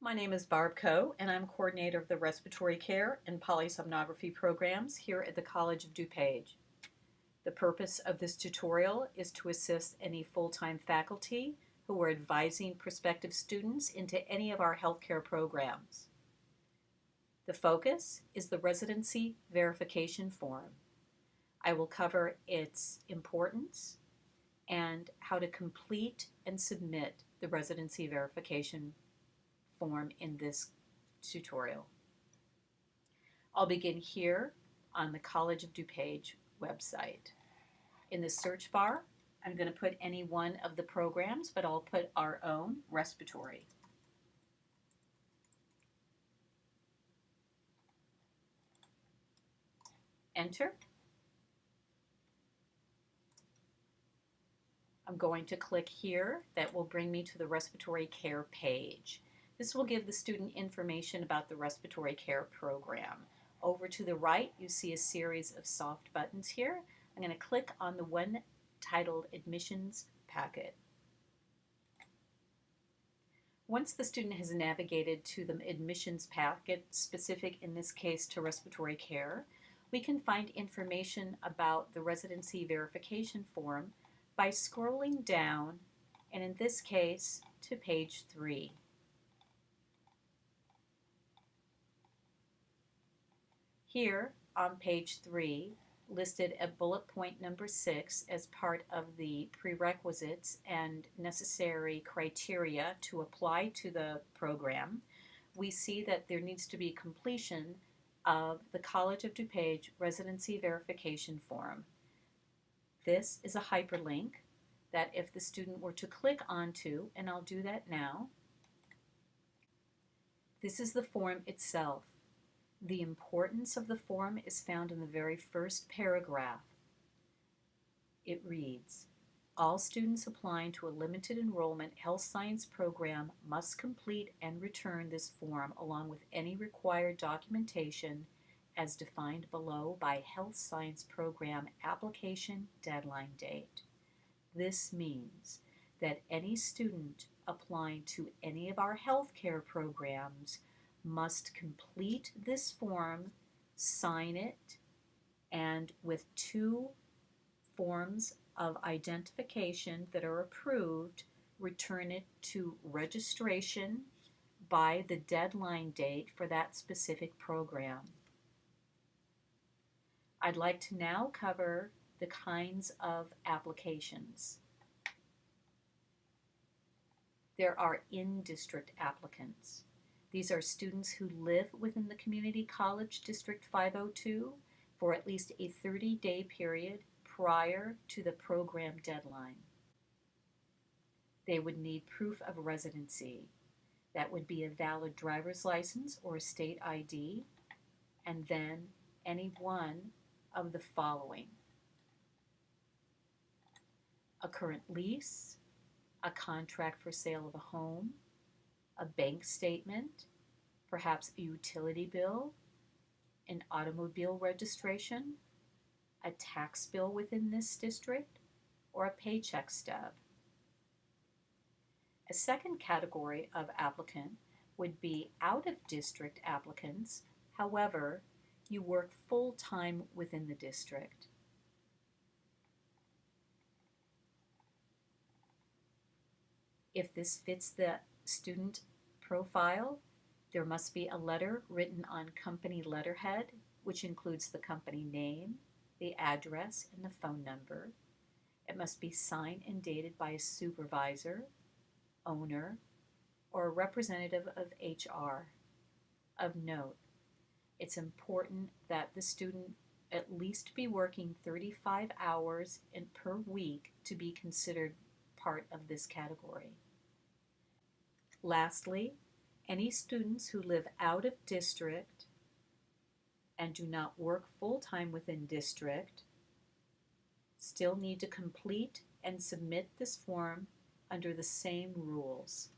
My name is Barb Coe, and I'm coordinator of the Respiratory Care and Polysomnography programs here at the College of DuPage. The purpose of this tutorial is to assist any full-time faculty who are advising prospective students into any of our healthcare programs. The focus is the Residency Verification Form. I will cover its importance and how to complete and submit the Residency Verification Form in this tutorial. I'll begin here on the College of DuPage website. In the search bar, I'm going to put any one of the programs, but I'll put our own respiratory. Enter. I'm going to click here. That will bring me to the respiratory care page. This will give the student information about the respiratory care program. Over to the right, you see a series of soft buttons here. I'm going to click on the one titled Admissions Packet. Once the student has navigated to the admissions packet, specific in this case to respiratory care, we can find information about the residency verification form by scrolling down, and in this case, to page 3. Here on page 3, listed at bullet point number 6 as part of the prerequisites and necessary criteria to apply to the program, we see that there needs to be completion of the College of DuPage Residency Verification Form. This is a hyperlink that if the student were to click onto, and I'll do that now, this is the form itself. The importance of the form is found in the very first paragraph. It reads, all students applying to a limited enrollment health science program must complete and return this form along with any required documentation as defined below by health science program application deadline date. This means that any student applying to any of our healthcare programs must complete this form, sign it, and with 2 forms of identification that are approved, return it to registration by the deadline date for that specific program. I'd like to now cover the kinds of applications. There are in-district applicants. These are students who live within the Community College District 502 for at least a 30-day period prior to the program deadline. They would need proof of residency. That would be a valid driver's license or a state ID, and then any one of the following: a current lease, a contract for sale of a home, a bank statement, perhaps a utility bill, an automobile registration, a tax bill within this district, or a paycheck stub. A second category of applicant would be out-of-district applicants. However, you work full-time within the district. If this fits the student profile, there must be a letter written on company letterhead, which includes the company name, the address, and the phone number. It must be signed and dated by a supervisor, owner, or a representative of HR. Of note, it's important that the student at least be working 35 hours per week to be considered part of this category. Lastly, any students who live out of district and do not work full-time within district still need to complete and submit this form under the same rules.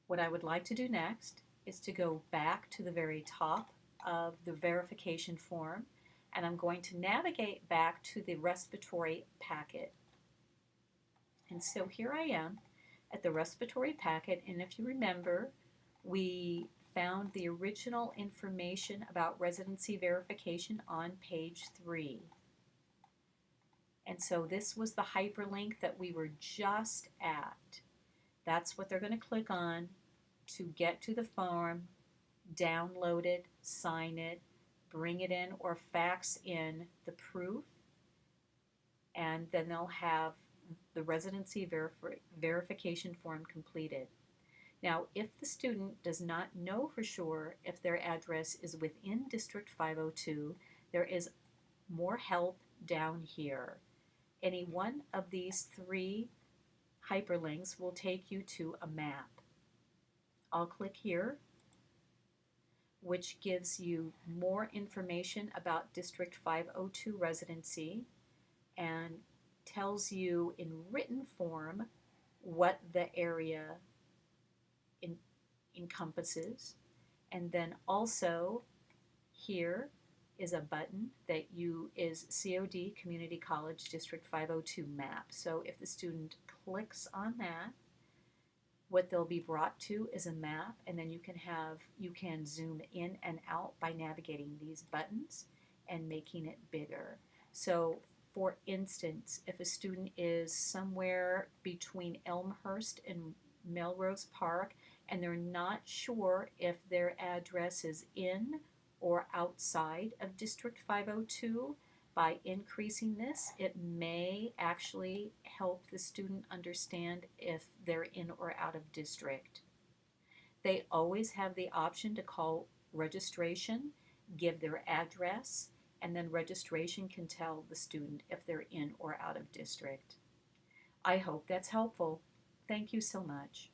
What I would like to do next is to go back to the very top of the verification form, and I'm going to navigate back to the respiratory packet. And so here I am. at the respiratory packet, and if you remember, we found the original information about residency verification on page 3. And so this was the hyperlink that we were just at. That's what they're going to click on to get to the form, download it, sign it, bring it in or fax in the proof, and then they'll have the residency verification form completed. Now, if the student does not know for sure if their address is within District 502, there is more help down here. Any one of these 3 hyperlinks will take you to a map. I'll click here, which gives you more information about District 502 residency and tells you in written form what the area encompasses. And then also here is a button that is COD Community College District 502 map. So if the student clicks on that, what they'll be brought to is a map, and then you can zoom in and out by navigating these buttons and making it bigger. So for instance, if a student is somewhere between Elmhurst and Melrose Park and they're not sure if their address is in or outside of District 502, by increasing this, it may actually help the student understand if they're in or out of district. They always have the option to call registration, give their address, and then registration can tell the student if they're in or out of district. I hope that's helpful. Thank you so much.